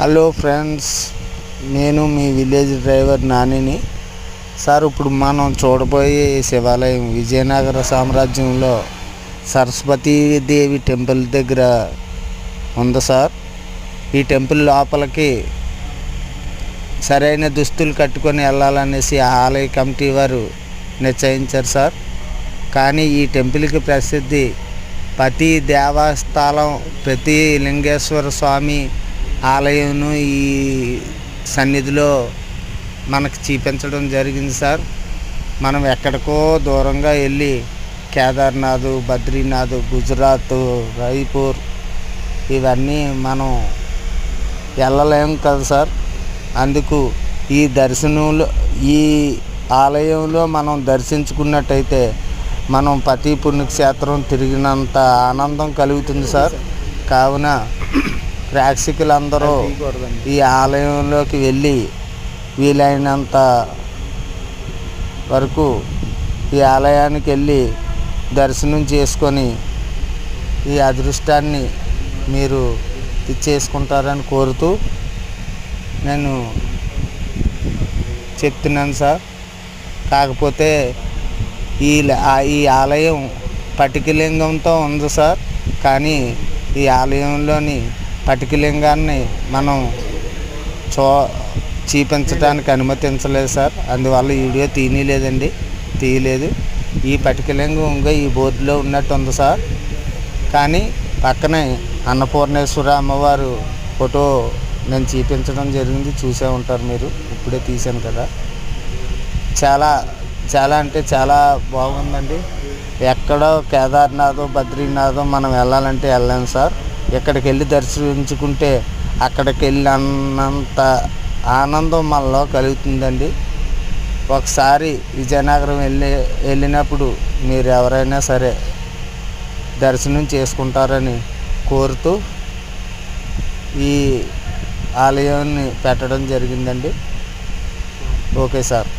Hello friends, నేను మీ village driver నానిని. Sir, ఇప్పుడు మనం చూడబోయే శివాలయం విజయనగర సామ్రాజ్యంలో సరస్వతీదేవి టెంపుల్ దగ్గర ఉంది సార్. ఈ టెంపుల్ లోపలికి సరైన దుస్తులు కట్టుకొని వెళ్ళాలనేసి ఆలయ కమిటీ వారు నిశ్చయించారు సార్. కానీ ఈ టెంపుల్కి ప్రసిద్ధి ప్రతి దేవస్థానం, ప్రతి లింగేశ్వర స్వామి ఆలయంను ఈ సన్నిధిలో మనకు చూపించడం జరిగింది సార్. మనం ఎక్కడికో దూరంగా వెళ్ళి కేదార్నాథ్, బద్రీనాథ్, గుజరాత్, రాయ్పూర్ ఇవన్నీ మనం వెళ్ళలేము కదా సార్. అందుకు ఈ దర్శనంలో, ఈ ఆలయంలో మనం దర్శించుకున్నట్టయితే మనం ప్రతి పుణ్యక్షేత్రం తిరిగినంత ఆనందం కలుగుతుంది సార్. కావున ప్రేక్షకులందరూ ఈ ఆలయంలోకి వెళ్ళి వీలైనంత వరకు ఈ ఆలయానికి వెళ్ళి దర్శనం చేసుకొని ఈ అదృష్టాన్ని మీరు ఇచ్చేసుకుంటారని కోరుతూ నేను చెప్తున్నాను సార్. కాకపోతే ఈ ఆలయం పటికలింగంతో ఉంది సార్. కానీ ఈ ఆలయంలోని పటికలింగాన్ని మనం చూపించడానికి అనుమతించలేదు సార్. అందువల్ల వీడియో తీయలేదు. ఈ పటికలింగం ఇంకా ఈ బోర్డులో ఉన్నట్టు ఉంది సార్. కానీ పక్కనే అన్నపూర్ణేశ్వర అమ్మవారు ఫోటో నేను చూపించడం జరిగింది, చూసే ఉంటారు మీరు. ఇప్పుడే తీశాను కదా. చాలా అంటే చాలా బాగుందండి. ఎక్కడో కేదార్నాథ్, బద్రీనాథ్ మనం వెళ్ళాలంటే వెళ్ళాను సార్. ఎక్కడికి వెళ్ళి దర్శించుకుంటే అక్కడికి వెళ్ళినంత ఆనందం మనలో కలుగుతుందండి. ఒకసారి విజయనగరం వెళ్ళినప్పుడు మీరు ఎవరైనా సరే దర్శనం చేసుకుంటారని కోరుతూ ఈ ఆలయాన్ని పెట్టడం జరిగిందండి. Okay sir.